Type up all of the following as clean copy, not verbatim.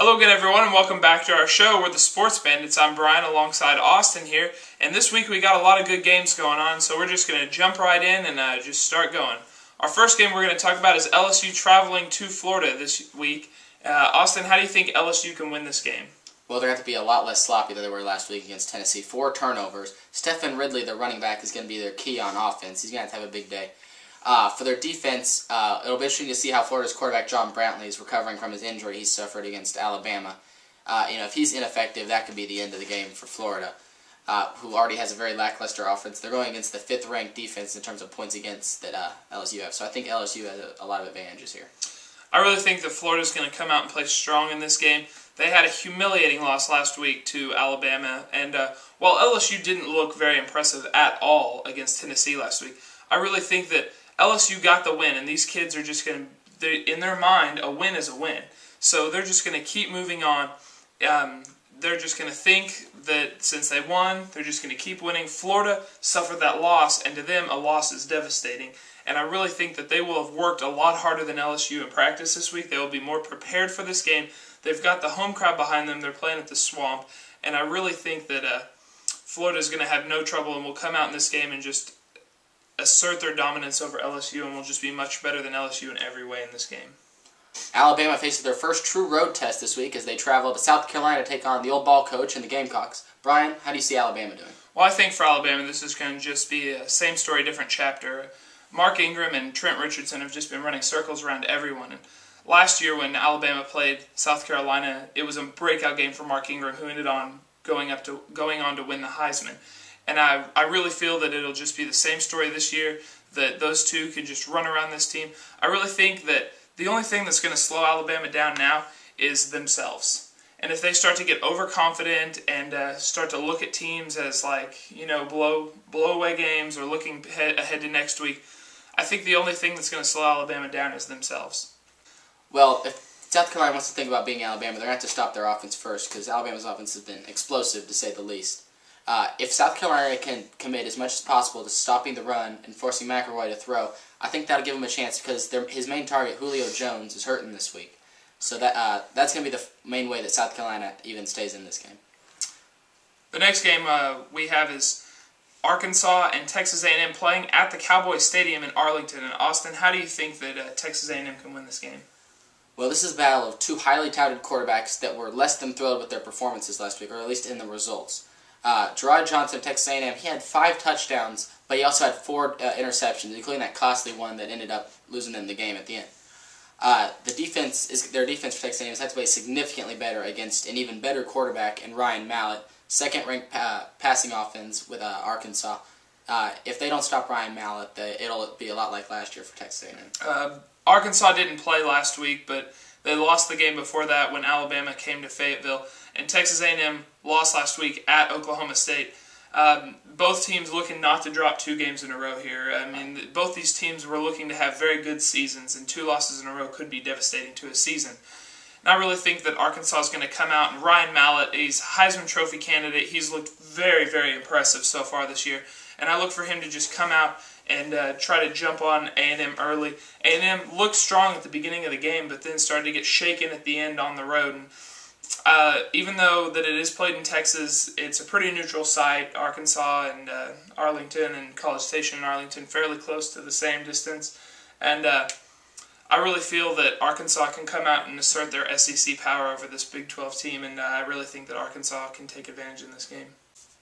Hello again, everyone, and welcome back to our show. We're the Sports Bandits. I'm Brian alongside Austin here, and this week we got a lot of good games going on, so we're just going to jump right in and just start going. Our first game we're going to talk about is LSU traveling to Florida this week. Austin, how do you think LSU can win this game? Well, they're going to have to be a lot less sloppy than they were last week against Tennessee. 4 turnovers. Stephen Ridley, their running back, is going to be their key on offense. He's going to have a big day. For their defense, it'll be interesting to see how Florida's quarterback John Brantley is recovering from his injury he suffered against Alabama. If he's ineffective, that could be the end of the game for Florida, who already has a very lackluster offense. They're going against the 5th-ranked defense in terms of points against that LSU have. So I think LSU has a lot of advantages here. I really think that Florida's going to come out and play strong in this game. They had a humiliating loss last week to Alabama, and while LSU didn't look very impressive at all against Tennessee last week, I really think that LSU got the win, and these kids are just going to, in their mind, a win is a win. So they're just going to keep moving on. They're just going to think that since they won, they're just going to keep winning. Florida suffered that loss, and to them, a loss is devastating. And I really think that they will have worked a lot harder than LSU in practice this week. They will be more prepared for this game. They've got the home crowd behind them. They're playing at the Swamp. And I really think that Florida is going to have no trouble and will come out in this game and just assert their dominance over LSU and will just be much better than LSU in every way in this game. Alabama faces their first true road test this week as they travel to South Carolina to take on the old ball coach and the Gamecocks. Brian, how do you see Alabama doing? Well, I think for Alabama this is going to just be a same story, different chapter. Mark Ingram and Trent Richardson have just been running circles around everyone. And last year when Alabama played South Carolina, it was a breakout game for Mark Ingram, who ended on going on to win the Heisman. And I really feel that it'll just be the same story this year, that those two can just run around this team. I really think that the only thing that's going to slow Alabama down now is themselves. And if they start to get overconfident and start to look at teams as blow away games or looking ahead to next week, I think the only thing that's going to slow Alabama down is themselves. Well, if South Carolina wants to think about beating Alabama, they're going to have to stop their offense first because Alabama's offense has been explosive, to say the least. If South Carolina can commit as much as possible to stopping the run and forcing McElroy to throw, I think that'll give him a chance because his main target, Julio Jones, is hurting this week. So that's going to be the main way that South Carolina even stays in this game. The next game we have is Arkansas and Texas A&M playing at the Cowboys Stadium in Arlington. And Austin, how do you think that Texas A&M can win this game? Well, this is a battle of two highly touted quarterbacks that were less than thrilled with their performances last week, or at least in the results. Gerard Johnson of Texas A&M, he had 5 touchdowns, but he also had 4 interceptions, including that costly one that ended up losing them the game at the end. Their defense for Texas A&M has had to play significantly better against an even better quarterback in Ryan Mallett, second-ranked passing offense with Arkansas. If they don't stop Ryan Mallett, it'll be a lot like last year for Texas A&M. Arkansas didn't play last week, but they lost the game before that when Alabama came to Fayetteville. And Texas A&M lost last week at Oklahoma State. Both teams looking not to drop 2 games in a row here. I mean, both these teams were looking to have very good seasons, and 2 losses in a row could be devastating to a season. And I really think that Arkansas is going to come out, and Ryan Mallett, he's a Heisman Trophy candidate. He's looked very, very impressive so far this year. And I look for him to just come out and try to jump on A&M early. A&M looked strong at the beginning of the game, but then started to get shaken at the end on the road. And even though that it is played in Texas, it's a pretty neutral site. Arkansas and Arlington and College Station and Arlington fairly close to the same distance. And I really feel that Arkansas can come out and assert their SEC power over this Big 12 team, and I really think that Arkansas can take advantage in this game.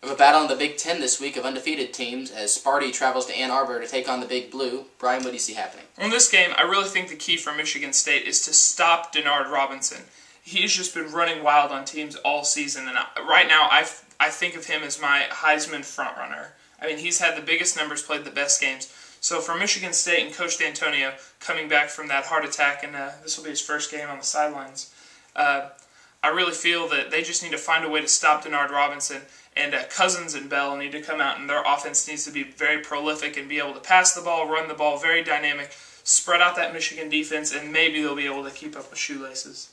We have a battle in the Big Ten this week of undefeated teams as Sparty travels to Ann Arbor to take on the Big Blue. Brian, what do you see happening? In this game, I really think the key for Michigan State is to stop Denard Robinson. He's just been running wild on teams all season, and right now I think of him as my Heisman frontrunner. I mean, he's had the biggest numbers, played the best games. So for Michigan State and Coach D'Antonio coming back from that heart attack, and this will be his first game on the sidelines, I really feel that they just need to find a way to stop Denard Robinson, and Cousins and Bell need to come out, and their offense needs to be very prolific and be able to pass the ball, run the ball, very dynamic, spread out that Michigan defense, and maybe they'll be able to keep up with shoelaces.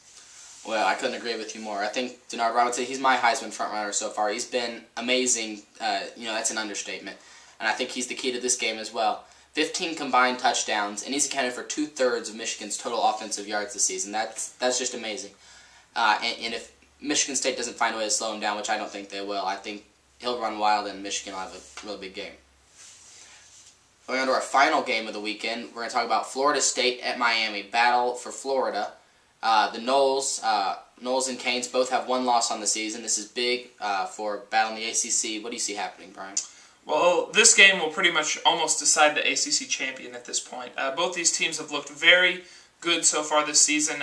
Well, I couldn't agree with you more. I think Denard Robinson, he's my Heisman frontrunner so far. He's been amazing. That's an understatement. And I think he's the key to this game as well. 15 combined touchdowns, and he's accounted for 2/3 of Michigan's total offensive yards this season. That's just amazing. And if Michigan State doesn't find a way to slow him down, which I don't think they will, I think he'll run wild and Michigan will have a really big game. Going on to our final game of the weekend, we're going to talk about Florida State at Miami. Battle for Florida. The Noles and Canes both have one loss on the season. This is big for battling the ACC. What do you see happening, Brian? Well, this game will pretty much almost decide the ACC champion at this point. Both these teams have looked very good so far this season.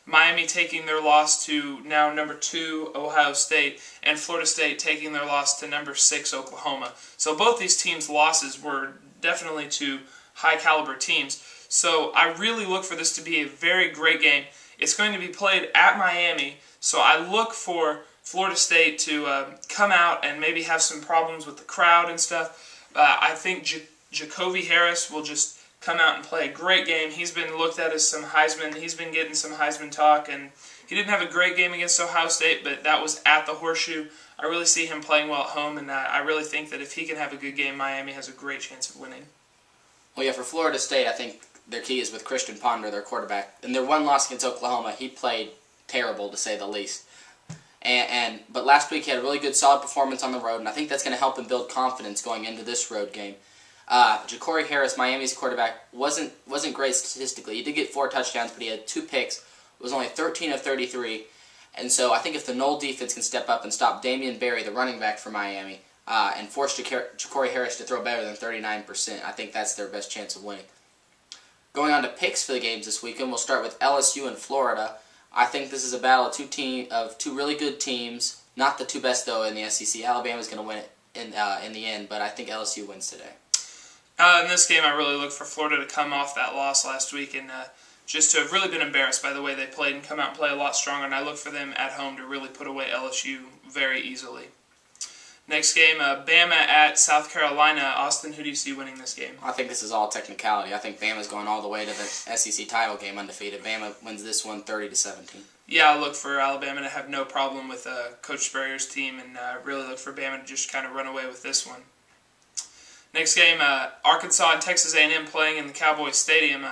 Miami taking their loss to now number 2 Ohio State, and Florida State taking their loss to number 6 Oklahoma. So both these teams' losses were definitely to high-caliber teams. So I really look for this to be a very great game. It's going to be played at Miami, so I look for Florida State to come out and maybe have some problems with the crowd and stuff. I think Jacoby Harris will just come out and play a great game. He's been looked at as some Heisman. He's been getting some Heisman talk, and he didn't have a great game against Ohio State, but that was at the Horseshoe. I really see him playing well at home, and I really think that if he can have a good game, Miami has a great chance of winning. Well, yeah, for Florida State, I think their key is with Christian Ponder, their quarterback. In their one loss against Oklahoma, he played terrible, to say the least. But last week he had a really good, solid performance on the road, and I think that's going to help him build confidence going into this road game. Jacoby Harris, Miami's quarterback, wasn't great statistically. He did get 4 touchdowns, but he had 2 picks. It was only 13 of 33. And so I think if the Nole defense can step up and stop Damian Berry, the running back for Miami, and force Jacoby Harris to throw better than 39%, I think that's their best chance of winning. Going on to picks for the games this weekend, we'll start with LSU and Florida. I think this is a battle of two really good teams. Not the 2 best, though, in the SEC. Alabama's going to win it in the end, but I think LSU wins today. In this game, I really look for Florida to come off that loss last week and just to have really been embarrassed by the way they played and come out and play a lot stronger. And I look for them at home to really put away LSU very easily. Next game, Bama at South Carolina. Austin, who do you see winning this game? I think this is all technicality. I think Bama's going all the way to the SEC title game undefeated. Bama wins this one 30-17. Yeah, I look for Alabama to have no problem with Coach Spurrier's team, and really look for Bama to just kind of run away with this one. Next game, Arkansas and Texas A&M playing in the Cowboys Stadium.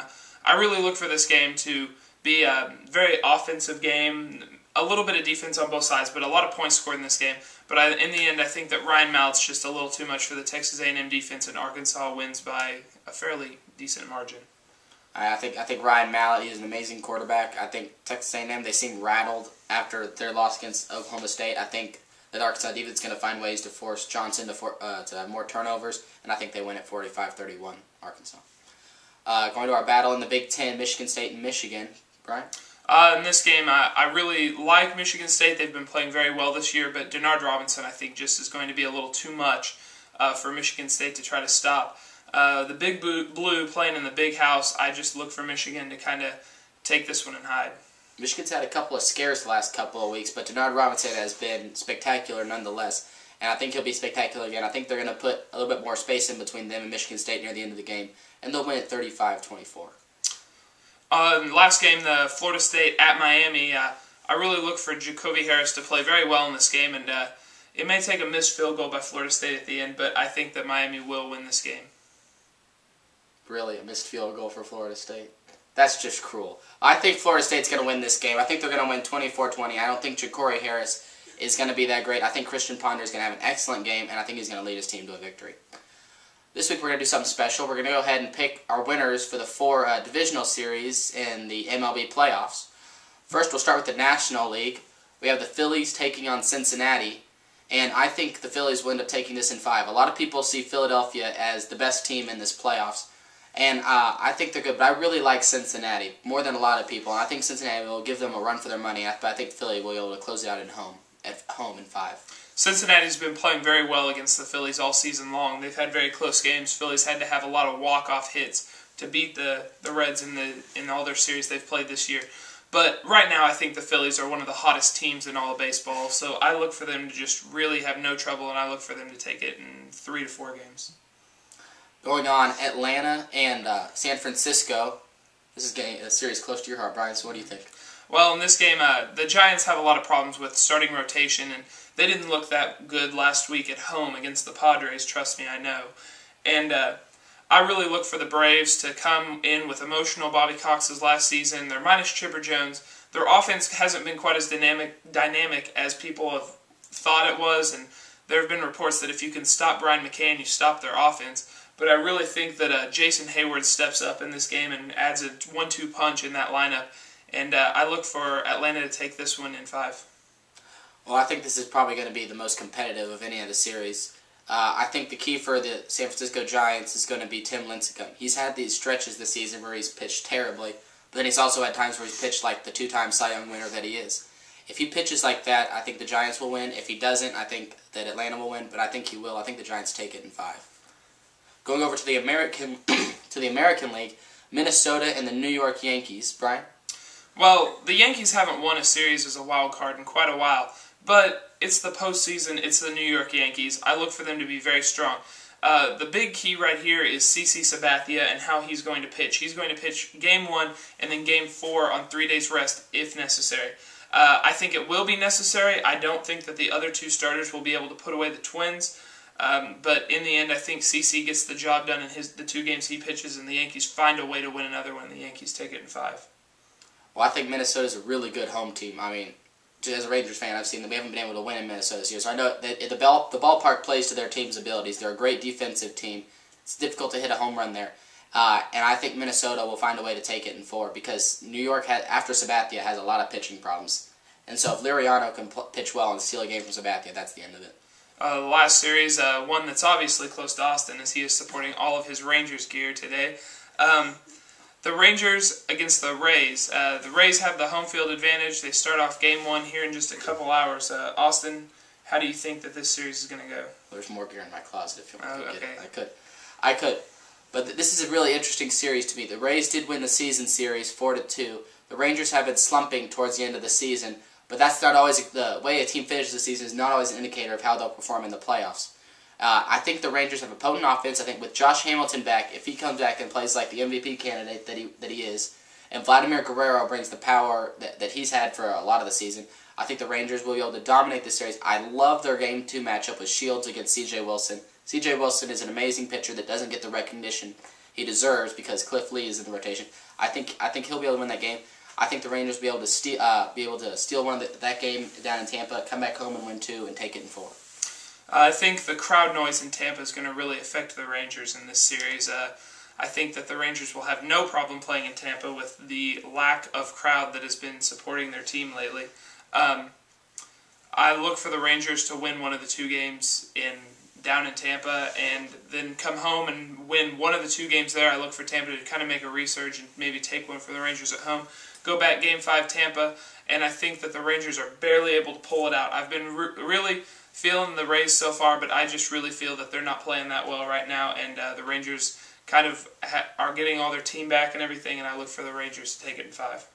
I really look for this game to be a very offensive game, a little bit of defense on both sides, but a lot of points scored in this game. But in the end, I think that Ryan Mallett's just a little too much for the Texas A&M defense, and Arkansas wins by a fairly decent margin. I think Ryan Mallett is an amazing quarterback. I think Texas A&M, they seem rattled after their loss against Oklahoma State. I think that Arkansas defense is going to find ways to force Johnson to have more turnovers, and I think they win at 45-31, Arkansas. Going to our battle in the Big Ten, Michigan State and Michigan. Brian? In this game, I really like Michigan State. They've been playing very well this year, but Denard Robinson, I think, just is going to be a little too much for Michigan State to try to stop. The Big Blue playing in the Big House, I just look for Michigan to kind of take this one and hide. Michigan's had a couple of scares the last couple of weeks, but Denard Robinson has been spectacular nonetheless, and I think he'll be spectacular again. I think they're going to put a little bit more space in between them and Michigan State near the end of the game, and they'll win at 35-24. Last game, the Florida State at Miami, I really look for Jacoby Harris to play very well in this game, and it may take a missed field goal by Florida State at the end, but I think that Miami will win this game. Really, a missed field goal for Florida State? That's just cruel. I think Florida State's going to win this game. I think they're going to win 24-20. I don't think Jacoby Harris is going to be that great. I think Christian Ponder is going to have an excellent game, and I think he's going to lead his team to a victory. This week we're going to do something special. We're going to go ahead and pick our winners for the 4 divisional series in the MLB playoffs. First, we'll start with the National League. We have the Phillies taking on Cincinnati, and I think the Phillies will end up taking this in 5. A lot of people see Philadelphia as the best team in this playoffs, and I think they're good, but I really like Cincinnati more than a lot of people, and I think Cincinnati will give them a run for their money, but I think Philly will be able to close it out at home in 5. Cincinnati's been playing very well against the Phillies all season long. They've had very close games. Phillies had to have a lot of walk-off hits to beat the Reds in all their series they've played this year. But right now I think the Phillies are one of the hottest teams in all of baseball, so I look for them to just really have no trouble, and I look for them to take it in 3 to 4 games. Going on, Atlanta and San Francisco. This is getting a series close to your heart, Brian, so what do you think? Well, in this game, the Giants have a lot of problems with starting rotation, and they didn't look that good last week at home against the Padres, trust me, I know. And I really look for the Braves to come in with emotional Bobby Cox's last season. They're minus Chipper Jones. their offense hasn't been quite as dynamic as people have thought it was, and there have been reports that if you can stop Brian McCann, you stop their offense. But I really think that Jason Hayward steps up in this game and adds a 1-2 punch in that lineup. And I look for Atlanta to take this one in 5. Well, I think this is probably going to be the most competitive of any of the series. I think the key for the San Francisco Giants is going to be Tim Lincecum. He's had these stretches this season where he's pitched terribly, but then he's also had times where he's pitched like the 2-time Cy Young winner that he is. If he pitches like that, I think the Giants will win. If he doesn't, I think that Atlanta will win, but I think he will. I think the Giants take it in 5. Going over to the American League, Minnesota and the New York Yankees. Brian? Well, the Yankees haven't won a series as a wild card in quite a while, but it's the postseason. It's the New York Yankees. I look for them to be very strong. The big key right here is CC Sabathia and how he's going to pitch. He's going to pitch Game 1 and then Game 4 on 3 days rest if necessary. I think it will be necessary. I don't think that the other 2 starters will be able to put away the Twins. But in the end, I think CC gets the job done in the 2 games he pitches, and the Yankees find a way to win another one. The Yankees take it in 5. Well, I think Minnesota's a really good home team. I mean, as a Rangers fan, I've seen that we haven't been able to win in Minnesota this year, so I know that the ballpark plays to their team's abilities. They're a great defensive team. It's difficult to hit a home run there. And I think Minnesota will find a way to take it in 4 because New York, after Sabathia, has a lot of pitching problems. And so if Liriano can pitch well and steal a game from Sabathia, that's the end of it. The last series, one that's obviously close to Austin, as he is supporting all of his Rangers gear today. The Rangers against the Rays. The Rays have the home field advantage. They start off Game 1 here in just a couple hours. Austin, how do you think that this series is going to go? There's more gear in my closet if you want to get okay. it. I could. But this is a really interesting series to me. The Rays did win the season series 4-2. The Rangers have been slumping towards the end of the season, but that's not always the way a team finishes the season is not always an indicator of how they'll perform in the playoffs. I think the Rangers have a potent offense. I think with Josh Hamilton back, if he comes back and plays like the MVP candidate that he is, and Vladimir Guerrero brings the power that he's had for a lot of the season, I think the Rangers will be able to dominate the series. I love their Game 2 matchup with Shields against C.J. Wilson. C.J. Wilson is an amazing pitcher that doesn't get the recognition he deserves because Cliff Lee is in the rotation. I think he'll be able to win that game. I think the Rangers will be able to steal that game down in Tampa, come back home and win 2, and take it in 4. I think the crowd noise in Tampa is going to really affect the Rangers in this series. I think that the Rangers will have no problem playing in Tampa with the lack of crowd that has been supporting their team lately. I look for the Rangers to win one of the 2 games down in Tampa and then come home and win one of the 2 games there. I look for Tampa to kind of make a resurge and maybe take one for the Rangers at home. Go back Game 5 Tampa, and I think that the Rangers are barely able to pull it out. I've been really feeling the Rays so far, but I just really feel that they're not playing that well right now, and the Rangers kind of are getting all their team back and everything, and I look for the Rangers to take it in 5.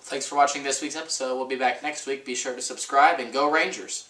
Thanks for watching this week's episode. We'll be back next week. Be sure to subscribe, and go Rangers!